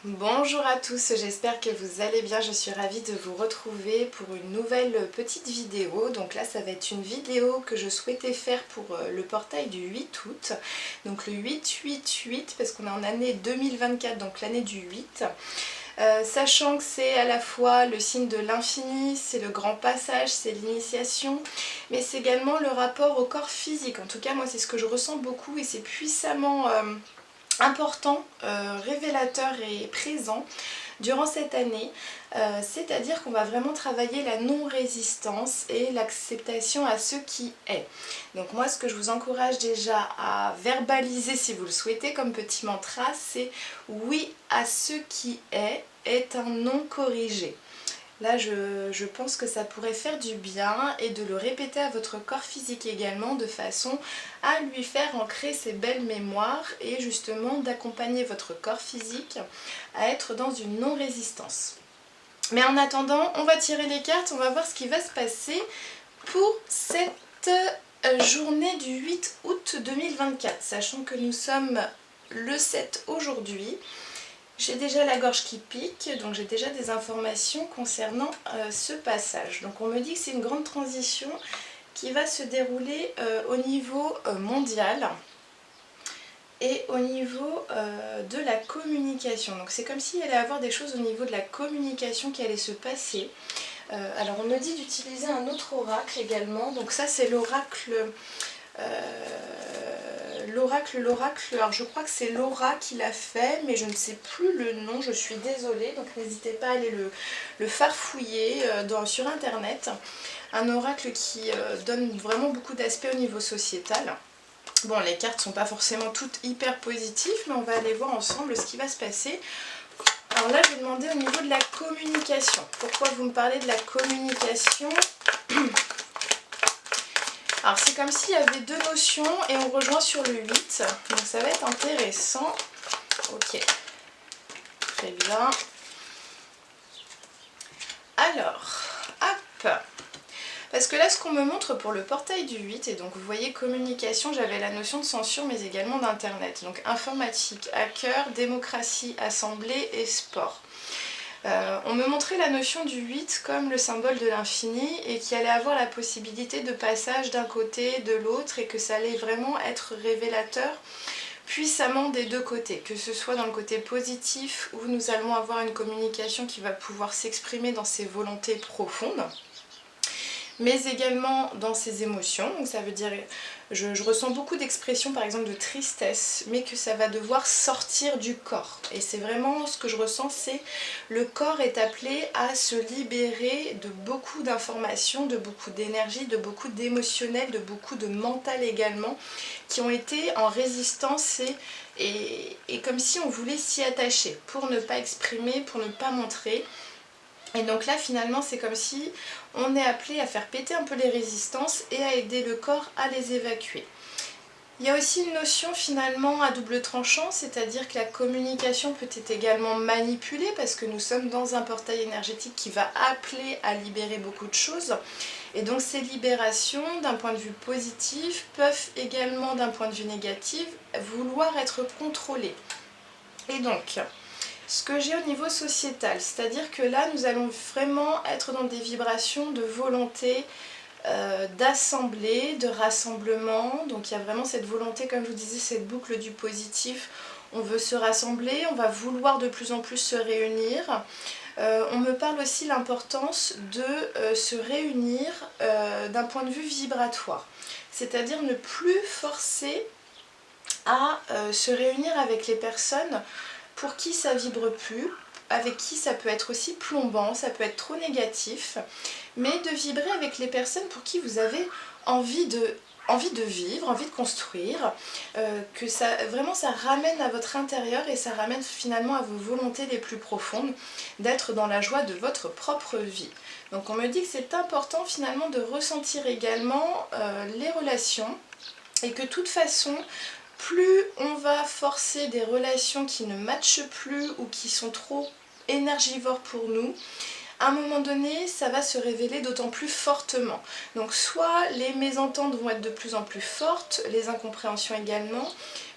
Bonjour à tous, j'espère que vous allez bien, je suis ravie de vous retrouver pour une nouvelle petite vidéo. Donc là ça va être une vidéo que je souhaitais faire pour le portail du 8 août. Donc le 8-8-8 parce qu'on est en année 2024, donc l'année du 8. Sachant que c'est à la fois le signe de l'infini, c'est le grand passage, c'est l'initiation, mais c'est également le rapport au corps physique. En tout cas moi c'est ce que je ressens beaucoup et c'est puissamment important, révélateur et présent durant cette année, c'est-à-dire qu'on va vraiment travailler la non-résistance et l'acceptation à ce qui est. Donc moi ce que je vous encourage déjà à verbaliser si vous le souhaitez comme petit mantra, c'est oui à ce qui est un non corrigé. Là, je pense que ça pourrait faire du bien et de le répéter à votre corps physique également de façon à lui faire ancrer ses belles mémoires et justement d'accompagner votre corps physique à être dans une non-résistance. Mais en attendant, on va tirer les cartes, on va voir ce qui va se passer pour cette journée du 8 août 2024, sachant que nous sommes le 7 aujourd'hui. J'ai déjà la gorge qui pique, donc j'ai déjà des informations concernant ce passage. Donc on me dit que c'est une grande transition qui va se dérouler au niveau mondial et au niveau de la communication. Donc c'est comme s'il allait y avoir des choses au niveau de la communication qui allaient se passer. Alors on me dit d'utiliser un autre oracle également, donc ça c'est l'oracle... l'oracle, alors je crois que c'est Laura qui l'a fait, mais je ne sais plus le nom, je suis désolée, donc n'hésitez pas à aller le farfouiller sur internet. Un oracle qui donne vraiment beaucoup d'aspects au niveau sociétal. Bon, les cartes ne sont pas forcément toutes hyper positives, mais on va aller voir ensemble ce qui va se passer. Alors là, je vais demander au niveau de la communication. Pourquoi vous me parlez de la communication ? Alors c'est comme s'il y avait deux notions et on rejoint sur le 8, donc ça va être intéressant. Ok, très bien. Alors, hop, parce que là ce qu'on me montre pour le portail du 8, et donc vous voyez communication, j'avais la notion de censure mais également d'internet, donc informatique, hacker, démocratie, assemblée et sport. On me montrait la notion du 8 comme le symbole de l'infini et qu'il allait avoir la possibilité de passage d'un côté, de l'autre et que ça allait vraiment être révélateur puissamment des deux côtés, que ce soit dans le côté positif où nous allons avoir une communication qui va pouvoir s'exprimer dans ses volontés profondes, mais également dans ses émotions. Donc ça veut dire, je ressens beaucoup d'expressions par exemple de tristesse, mais que ça va devoir sortir du corps. Et c'est vraiment ce que je ressens, c'est le corps est appelé à se libérer de beaucoup d'informations, de beaucoup d'énergie, de beaucoup d'émotionnel, de beaucoup de mental également, qui ont été en résistance et comme si on voulait s'y attacher, pour ne pas exprimer, pour ne pas montrer. Et donc là finalement c'est comme si on est appelé à faire péter un peu les résistances et à aider le corps à les évacuer. Il y a aussi une notion finalement à double tranchant, c'est-à-dire que la communication peut être également manipulée parce que nous sommes dans un portail énergétique qui va appeler à libérer beaucoup de choses. Et donc ces libérations d'un point de vue positif peuvent également d'un point de vue négatif vouloir être contrôlées. Et donc... ce que j'ai au niveau sociétal, c'est-à-dire que là nous allons vraiment être dans des vibrations de volonté, d'assemblée, de rassemblement. Donc il y a vraiment cette volonté, comme je vous disais, cette boucle du positif. On veut se rassembler, on va vouloir de plus en plus se réunir. On me parle aussi l'importance de se réunir d'un point de vue vibratoire. C'est-à-dire ne plus forcer à se réunir avec les personnes pour qui ça vibre plus, avec qui ça peut être aussi plombant, ça peut être trop négatif, mais de vibrer avec les personnes pour qui vous avez envie de vivre, envie de construire, que ça vraiment ça ramène à votre intérieur et ça ramène finalement à vos volontés les plus profondes, d'être dans la joie de votre propre vie. Donc on me dit que c'est important finalement de ressentir également les relations et que de toute façon, plus on va forcer des relations qui ne matchent plus ou qui sont trop énergivores pour nous, à un moment donné ça va se révéler d'autant plus fortement. Donc soit les mésententes vont être de plus en plus fortes, les incompréhensions également,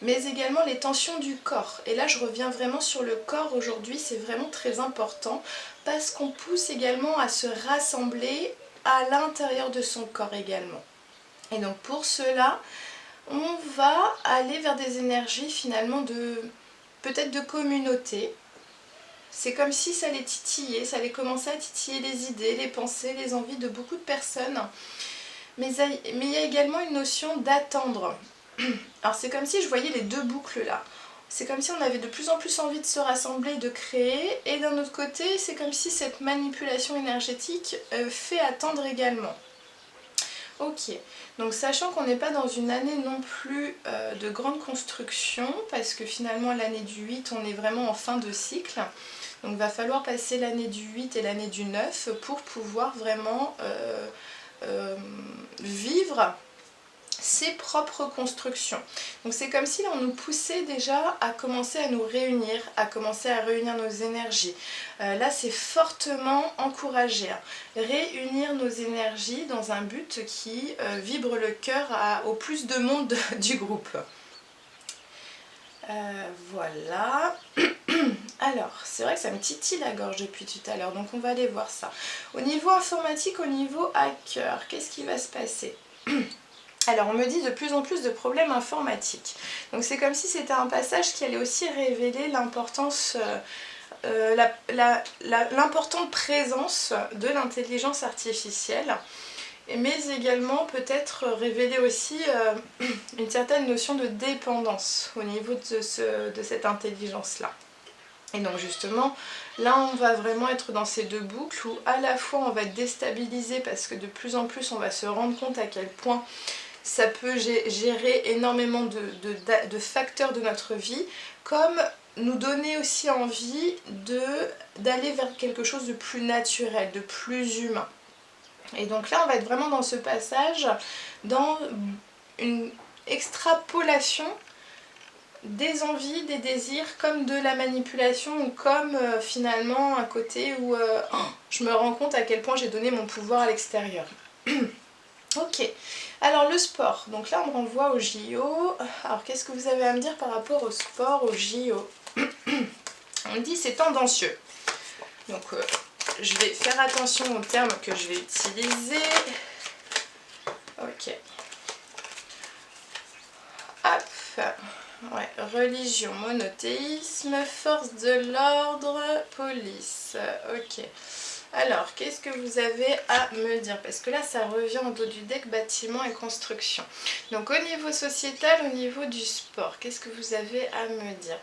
mais également les tensions du corps. Et là je reviens vraiment sur le corps aujourd'hui, c'est vraiment très important parce qu'on pousse également à se rassembler à l'intérieur de son corps également. Et donc pour cela, on va aller vers des énergies finalement de peut-être de communauté. C'est comme si ça allait titiller, ça allait commencer à titiller les idées, les pensées, les envies de beaucoup de personnes. Mais il y a également une notion d'attendre. Alors c'est comme si je voyais les deux boucles là. C'est comme si on avait de plus en plus envie de se rassembler, de créer, et d'un autre côté, c'est comme si cette manipulation énergétique fait attendre également. Ok, donc sachant qu'on n'est pas dans une année non plus de grande construction, parce que finalement l'année du 8, on est vraiment en fin de cycle, donc il va falloir passer l'année du 8 et l'année du 9 pour pouvoir vraiment vivre ses propres constructions. Donc c'est comme si là, on nous poussait déjà à commencer à nous réunir, à commencer à réunir nos énergies. Là c'est fortement encouragé, hein. Réunir nos énergies dans un but qui vibre le cœur au plus de monde du groupe. Voilà. Alors, c'est vrai que ça me titille la gorge depuis tout à l'heure, donc on va aller voir ça. Au niveau informatique, au niveau hacker, qu'est-ce qui va se passer ? Alors on me dit de plus en plus de problèmes informatiques. Donc c'est comme si c'était un passage qui allait aussi révéler l'importance, l'importante présence de l'intelligence artificielle, mais également peut-être révéler aussi une certaine notion de dépendance au niveau de cette intelligence-là. Et donc justement, là on va vraiment être dans ces deux boucles où à la fois on va être déstabilisé parce que de plus en plus on va se rendre compte à quel point ça peut gérer énormément de facteurs de notre vie, comme nous donner aussi envie d'aller vers quelque chose de plus naturel, de plus humain. Et donc là, on va être vraiment dans ce passage, dans une extrapolation des envies, des désirs, comme de la manipulation, ou comme finalement un côté où je me rends compte à quel point j'ai donné mon pouvoir à l'extérieur. Ok, alors le sport, donc là on me renvoie au JO. Alors qu'est-ce que vous avez à me dire par rapport au sport, au JO? On me dit c'est tendancieux. Donc je vais faire attention aux termes que je vais utiliser. Ok. Hop. Ouais, religion, monothéisme, force de l'ordre, police. Ok. Alors, qu'est-ce que vous avez à me dire? Parce que là, ça revient au dos du deck bâtiment et construction. Donc, au niveau sociétal, au niveau du sport, qu'est-ce que vous avez à me dire?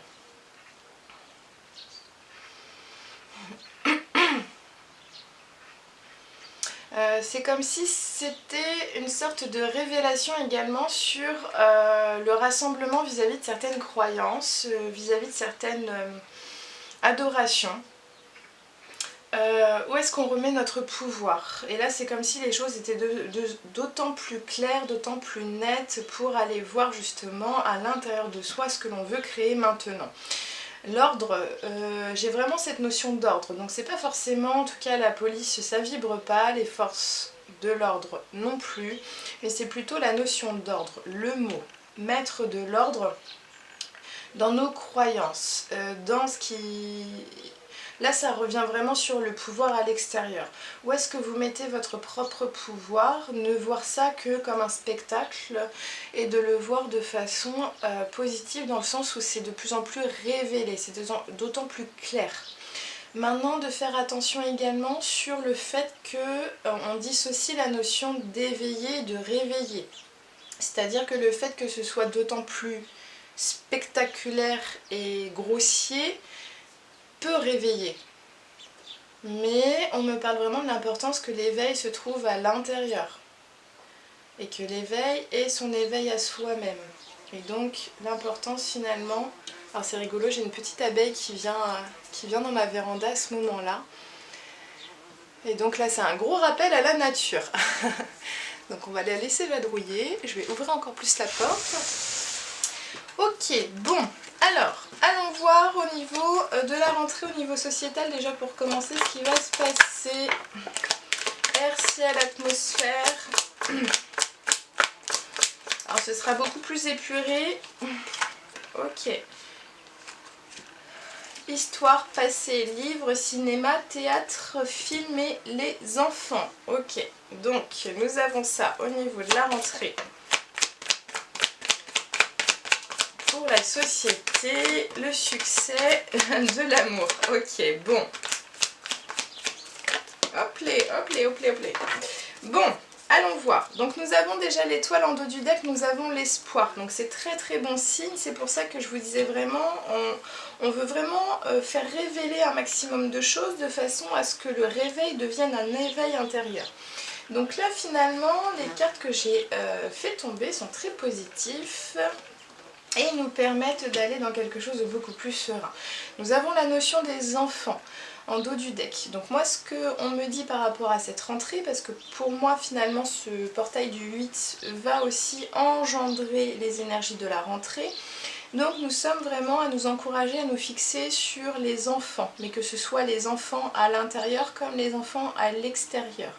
C'est comme si c'était une sorte de révélation également sur le rassemblement vis-à-vis de certaines croyances, vis-à-vis de certaines adorations. Où est-ce qu'on remet notre pouvoir? Et là c'est comme si les choses étaient d'autant plus claires, d'autant plus nettes pour aller voir justement à l'intérieur de soi ce que l'on veut créer maintenant. L'ordre, j'ai vraiment cette notion d'ordre, donc c'est pas forcément, en tout cas la police ça vibre pas, les forces de l'ordre non plus, mais c'est plutôt la notion d'ordre, le mot, mettre de l'ordre dans nos croyances, dans ce qui... Là, ça revient vraiment sur le pouvoir à l'extérieur. Où est-ce que vous mettez votre propre pouvoir? Ne voir ça que comme un spectacle et de le voir de façon positive dans le sens où c'est de plus en plus révélé, c'est d'autant plus clair. Maintenant, de faire attention également sur le fait qu'on dissocie la notion d'éveiller et de réveiller. C'est-à-dire que le fait que ce soit d'autant plus spectaculaire et grossier peut réveiller. Mais on me parle vraiment de l'importance que l'éveil se trouve à l'intérieur. Et que l'éveil est son éveil à soi-même. Et donc l'importance finalement... Alors c'est rigolo, j'ai une petite abeille qui vient dans ma véranda à ce moment-là. Et donc là c'est un gros rappel à la nature. Donc on va la laisser vadrouiller. Je vais ouvrir encore plus la porte. Ok, bon. Alors, allons voir au niveau de la rentrée, au niveau sociétal, déjà pour commencer, ce qui va se passer. Air, ciel, atmosphère. Alors ce sera beaucoup plus épuré. Ok. Histoire, passé, livre, cinéma, théâtre, film et les enfants. Ok. Donc nous avons ça au niveau de la rentrée. Pour la société, le succès, de l'amour. Ok, bon. Hop les, hop les, hop les, hop les. Bon, allons voir. Donc nous avons déjà l'étoile en dos du deck, nous avons l'espoir. Donc c'est très très bon signe. C'est pour ça que je vous disais vraiment, on veut vraiment faire révéler un maximum de choses de façon à ce que le réveil devienne un éveil intérieur. Donc là finalement, les cartes que j'ai fait tomber sont très positives et nous permettent d'aller dans quelque chose de beaucoup plus serein. Nous avons la notion des enfants en dos du deck. Donc moi ce qu'on me dit par rapport à cette rentrée, parce que pour moi finalement ce portail du 8 va aussi engendrer les énergies de la rentrée. Donc nous sommes vraiment à nous encourager à nous fixer sur les enfants, mais que ce soit les enfants à l'intérieur comme les enfants à l'extérieur.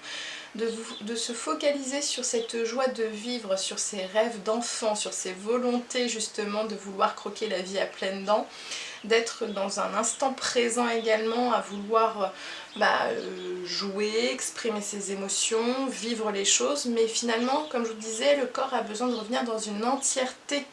De se focaliser sur cette joie de vivre, sur ses rêves d'enfant, sur ses volontés justement de vouloir croquer la vie à pleines dents, d'être dans un instant présent également, à vouloir jouer, exprimer ses émotions, vivre les choses, mais finalement, comme je vous disais, le corps a besoin de revenir dans une entièreté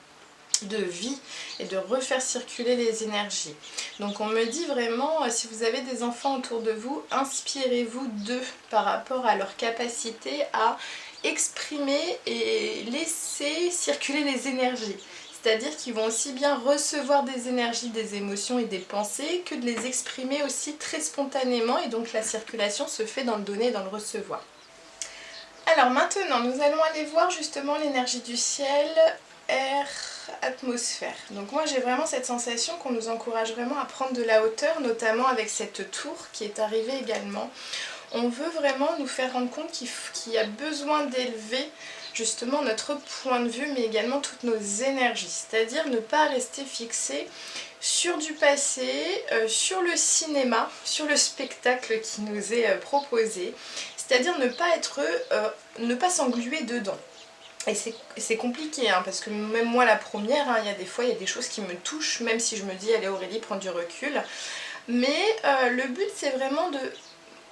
de vie et de refaire circuler les énergies. Donc on me dit vraiment, si vous avez des enfants autour de vous, inspirez-vous d'eux par rapport à leur capacité à exprimer et laisser circuler les énergies. C'est-à-dire qu'ils vont aussi bien recevoir des énergies, des émotions et des pensées que de les exprimer aussi très spontanément, et donc la circulation se fait dans le donner et dans le recevoir. Alors maintenant, nous allons aller voir justement l'énergie du ciel, air, atmosphère. Donc moi j'ai vraiment cette sensation qu'on nous encourage vraiment à prendre de la hauteur, notamment avec cette tour qui est arrivée également. On veut vraiment nous faire rendre compte qu'il y a besoin d'élever justement notre point de vue, mais également toutes nos énergies. C'est-à-dire ne pas rester fixé sur du passé, sur le cinéma, sur le spectacle qui nous est proposé. C'est-à-dire ne pas s'engluer dedans. Et c'est compliqué, hein, parce que même moi la première, hein, il y a des fois il y a des choses qui me touchent, même si je me dis allez Aurélie, prends du recul. Mais le but c'est vraiment de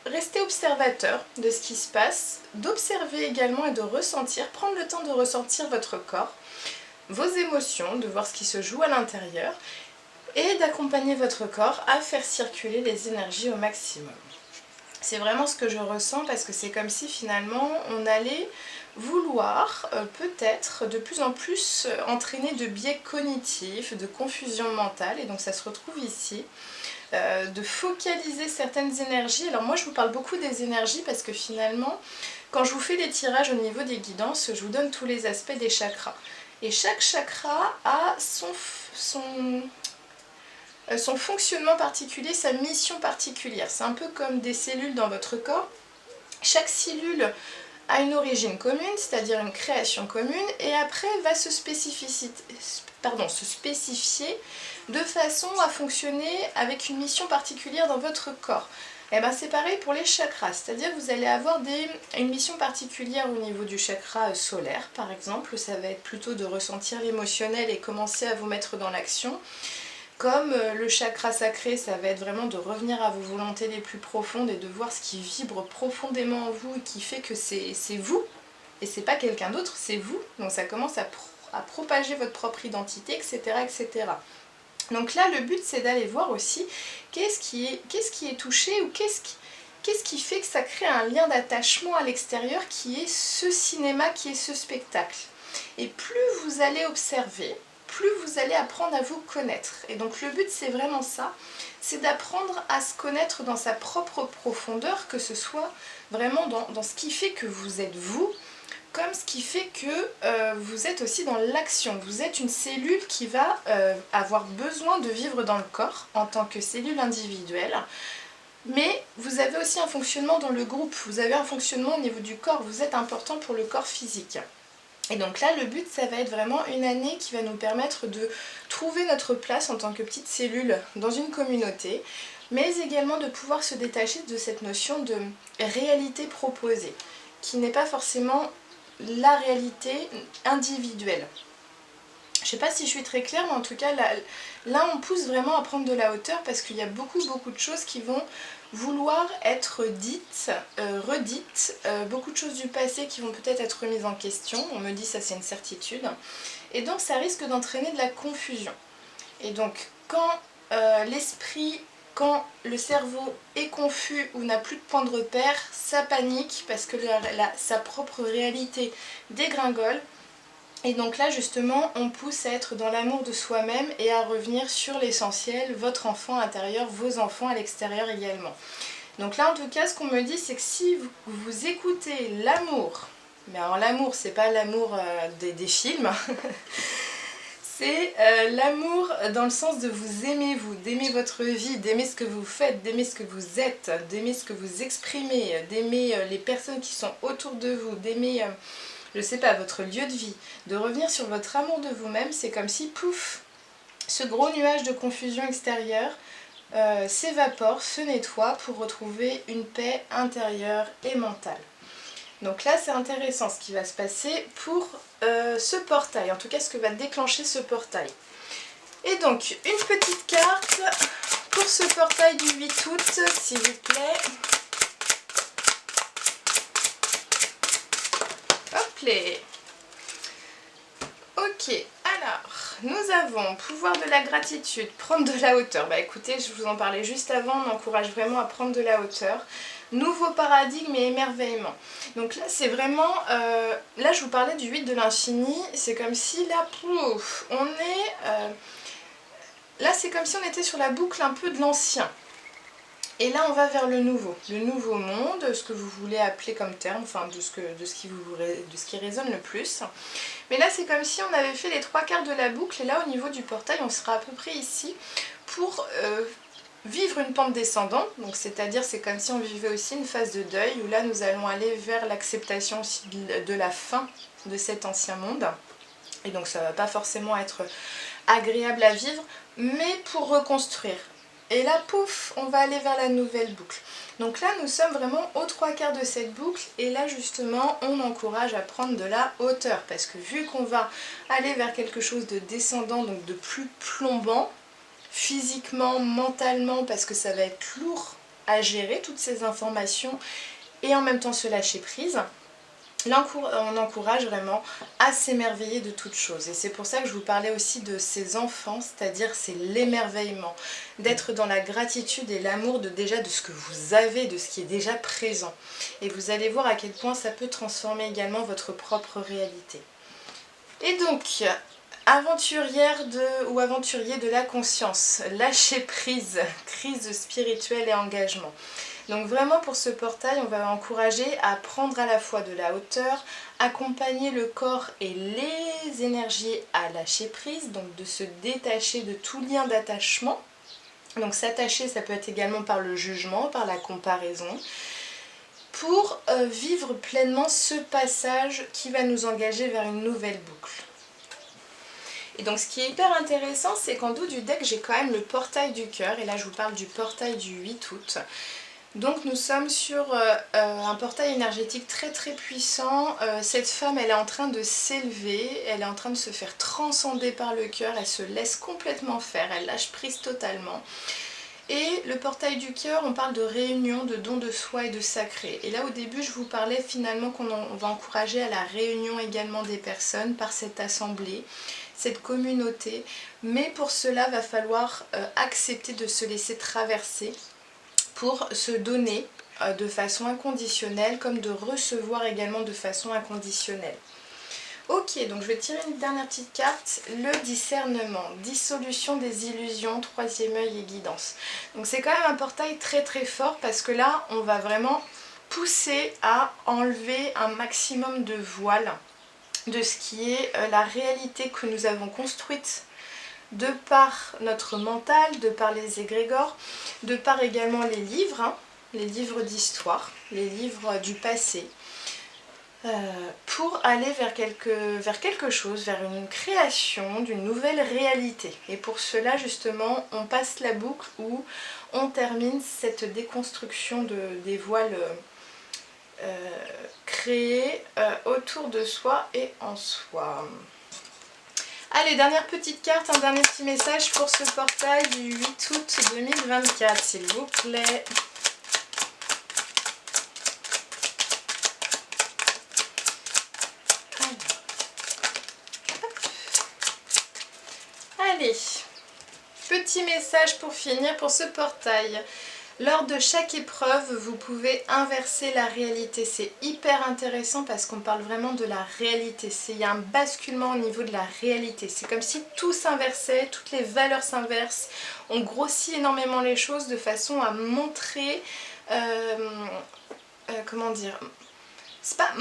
rester observateur de ce qui se passe, d'observer également et de ressentir, prendre le temps de ressentir votre corps, vos émotions, de voir ce qui se joue à l'intérieur et d'accompagner votre corps à faire circuler les énergies au maximum. C'est vraiment ce que je ressens, parce que c'est comme si finalement on allait vouloir peut-être de plus en plus entraîner de biais cognitifs, de confusion mentale, et donc ça se retrouve ici. De focaliser certaines énergies. Alors moi je vous parle beaucoup des énergies parce que finalement quand je vous fais les tirages au niveau des guidances, je vous donne tous les aspects des chakras. Et chaque chakra a son fonctionnement particulier, sa mission particulière. C'est un peu comme des cellules dans votre corps. Chaque cellule a une origine commune, c'est-à-dire une création commune, et après va se spécifier de façon à fonctionner avec une mission particulière dans votre corps. Et ben c'est pareil pour les chakras, c'est-à-dire vous allez avoir une mission particulière au niveau du chakra solaire par exemple, ça va être plutôt de ressentir l'émotionnel et commencer à vous mettre dans l'action. Comme le chakra sacré, ça va être vraiment de revenir à vos volontés les plus profondes et de voir ce qui vibre profondément en vous et qui fait que c'est vous, et c'est pas quelqu'un d'autre, c'est vous. Donc ça commence à propager votre propre identité, etc. etc. Donc là, le but, c'est d'aller voir aussi qu'est-ce qui est touché, ou qu'est-ce qui fait que ça crée un lien d'attachement à l'extérieur qui est ce cinéma, qui est ce spectacle. Et plus vous allez observer, plus vous allez apprendre à vous connaître. Et donc le but c'est vraiment ça, c'est d'apprendre à se connaître dans sa propre profondeur, que ce soit vraiment dans ce qui fait que vous êtes vous, comme ce qui fait que vous êtes aussi dans l'action. Vous êtes une cellule qui va avoir besoin de vivre dans le corps en tant que cellule individuelle. Mais vous avez aussi un fonctionnement dans le groupe, vous avez un fonctionnement au niveau du corps, vous êtes important pour le corps physique. Et donc là, le but, ça va être vraiment une année qui va nous permettre de trouver notre place en tant que petite cellule dans une communauté, mais également de pouvoir se détacher de cette notion de réalité proposée, qui n'est pas forcément la réalité individuelle. Je ne sais pas si je suis très claire, mais en tout cas, là on pousse vraiment à prendre de la hauteur parce qu'il y a beaucoup de choses qui vont vouloir être dites, redites, beaucoup de choses du passé qui vont peut-être être remises en question, on me dit ça c'est une certitude, et donc ça risque d'entraîner de la confusion. Et donc quand l'esprit, quand le cerveau est confus ou n'a plus de point de repère, ça panique parce que sa propre réalité dégringole. Et donc là justement on pousse à être dans l'amour de soi-même et à revenir sur l'essentiel, votre enfant intérieur, vos enfants à l'extérieur également. Donc là en tout cas ce qu'on me dit c'est que si vous écoutez l'amour, mais alors l'amour c'est pas l'amour des films, c'est l'amour dans le sens de vous aimer vous, d'aimer votre vie, d'aimer ce que vous faites, d'aimer ce que vous êtes, d'aimer ce que vous exprimez, d'aimer les personnes qui sont autour de vous, d'aimer... je sais pas, votre lieu de vie, de revenir sur votre amour de vous-même, c'est comme si, pouf, ce gros nuage de confusion extérieure s'évapore, se nettoie pour retrouver une paix intérieure et mentale. Donc là, c'est intéressant ce qui va se passer pour ce portail, en tout cas ce que va déclencher ce portail. Et donc, une petite carte pour ce portail du 8 août, s'il vous plaît. Hop là. Ok, alors, nous avons pouvoir de la gratitude, prendre de la hauteur. Bah écoutez, je vous en parlais juste avant, on encourage vraiment à prendre de la hauteur. Nouveau paradigme et émerveillement. Donc là, c'est vraiment... là, je vous parlais du 8 de l'infini. C'est comme si là, pouf, on est... là, c'est comme si on était sur la boucle un peu de l'ancien. Et là, on va vers le nouveau monde, ce que vous voulez appeler comme terme, enfin de ce qui résonne le plus. Mais là, c'est comme si on avait fait les 3/4 de la boucle, et là, au niveau du portail, on sera à peu près ici pour vivre une pente descendante. Donc, c'est-à-dire, c'est comme si on vivait aussi une phase de deuil, où là, nous allons aller vers l'acceptation aussi de la fin de cet ancien monde. Et donc, ça ne va pas forcément être agréable à vivre, mais pour reconstruire. Et là, pouf, on va aller vers la nouvelle boucle. Donc là, nous sommes vraiment aux 3/4 de cette boucle. Et là, justement, on encourage à prendre de la hauteur. Parce que vu qu'on va aller vers quelque chose de descendant, donc de plus plombant, physiquement, mentalement, parce que ça va être lourd à gérer, toutes ces informations, et en même temps se lâcher prise, là, on encourage vraiment à s'émerveiller de toutes choses. Et c'est pour ça que je vous parlais aussi de ces enfants, c'est-à-dire c'est l'émerveillement, d'être dans la gratitude et l'amour de ce que vous avez, de ce qui est déjà présent. Et vous allez voir à quel point ça peut transformer également votre propre réalité. Et donc, aventurière ou aventurier de la conscience, lâcher prise, crise spirituelle et engagement. Donc vraiment pour ce portail, on va encourager à prendre à la fois de la hauteur, accompagner le corps et les énergies à lâcher prise, donc de se détacher de tout lien d'attachement. Donc s'attacher, ça peut être également par le jugement, par la comparaison, pour vivre pleinement ce passage qui va nous engager vers une nouvelle boucle. Et donc ce qui est hyper intéressant, c'est qu'en dos du deck, j'ai quand même le portail du cœur, et là je vous parle du portail du 8 août. Donc nous sommes sur un portail énergétique très très puissant. Cette femme, elle est en train de s'élever, elle est en train de se faire transcender par le cœur, elle se laisse complètement faire, elle lâche prise totalement. Et le portail du cœur, on parle de réunion, de don de soi et de sacré. Et là au début, je vous parlais finalement qu'on va encourager à la réunion également des personnes par cette assemblée, cette communauté. Mais pour cela, va falloir accepter de se laisser traverser pour se donner de façon inconditionnelle, comme de recevoir également de façon inconditionnelle. Ok, donc je vais tirer une dernière petite carte, le discernement, dissolution des illusions, troisième œil et guidance. Donc c'est quand même un portail très très fort parce que là, on va vraiment pousser à enlever un maximum de voiles de ce qui est la réalité que nous avons construite de par notre mental, de par les égrégores, de par également les livres d'histoire, les livres du passé. pour aller vers quelque chose, vers une création d'une nouvelle réalité. Et pour cela justement on passe la boucle où on termine cette déconstruction des voiles créés autour de soi et en soi. Allez, dernière petite carte, un dernier petit message pour ce portail du 8 août 2024, s'il vous plaît. Allez, petit message pour finir pour ce portail. Lors de chaque épreuve, vous pouvez inverser la réalité. C'est hyper intéressant parce qu'on parle vraiment de la réalité. Il y a un basculement au niveau de la réalité. C'est comme si tout s'inversait, toutes les valeurs s'inversent. On grossit énormément les choses de façon à montrer... comment dire, c'est pas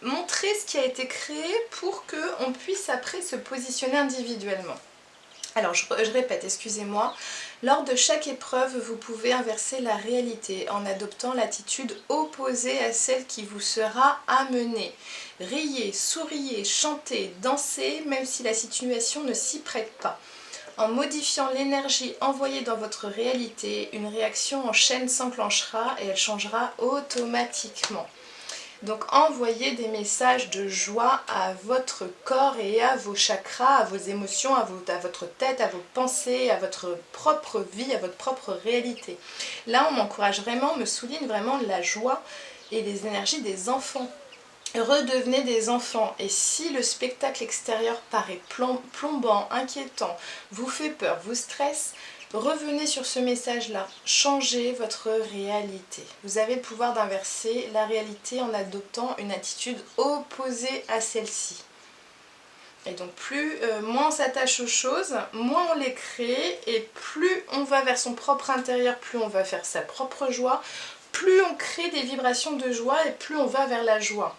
montrer ce qui a été créé pour qu'on puisse après se positionner individuellement. Alors je répète, excusez-moi, lors de chaque épreuve, vous pouvez inverser la réalité en adoptant l'attitude opposée à celle qui vous sera amenée. Riez, souriez, chantez, dansez, même si la situation ne s'y prête pas. En modifiant l'énergie envoyée dans votre réalité, une réaction en chaîne s'enclenchera et elle changera automatiquement. Donc envoyez des messages de joie à votre corps et à vos chakras, à vos émotions, à votre tête, à vos pensées, à votre propre vie, à votre propre réalité. Là on m'encourage vraiment, me souligne vraiment la joie et les énergies des enfants. Redevenez des enfants, et si le spectacle extérieur paraît plombant, inquiétant, vous fait peur, vous stresse, revenez sur ce message-là, changez votre réalité. Vous avez le pouvoir d'inverser la réalité en adoptant une attitude opposée à celle-ci. Et donc moins on s'attache aux choses, moins on les crée, et plus on va vers son propre intérieur, plus on va faire sa propre joie, plus on crée des vibrations de joie et plus on va vers la joie.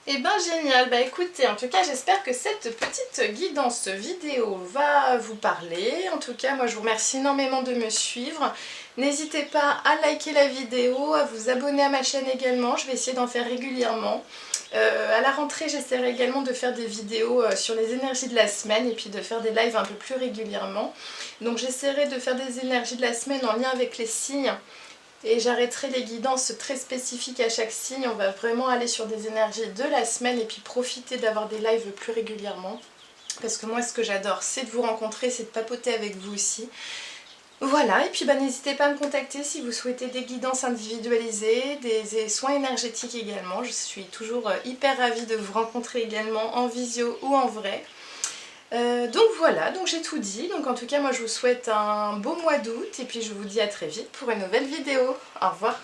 Et ben génial, bah écoutez, en tout cas j'espère que cette petite guidance vidéo va vous parler. En tout cas moi je vous remercie énormément de me suivre. N'hésitez pas à liker la vidéo, à vous abonner à ma chaîne également, je vais essayer d'en faire régulièrement. À la rentrée j'essaierai également de faire des vidéos sur les énergies de la semaine et puis de faire des lives un peu plus régulièrement. Donc j'essaierai de faire des énergies de la semaine en lien avec les signes. Et j'arrêterai les guidances très spécifiques à chaque signe, on va vraiment aller sur des énergies de la semaine et puis profiter d'avoir des lives plus régulièrement. Parce que moi ce que j'adore c'est de vous rencontrer, c'est de papoter avec vous aussi. Voilà, et puis n'hésitez pas à me contacter si vous souhaitez des guidances individualisées, des soins énergétiques également. Je suis toujours hyper ravie de vous rencontrer également en visio ou en vrai. Donc voilà, donc j'ai tout dit. Donc en tout cas moi je vous souhaite un beau mois d'août et puis je vous dis à très vite pour une nouvelle vidéo. Au revoir.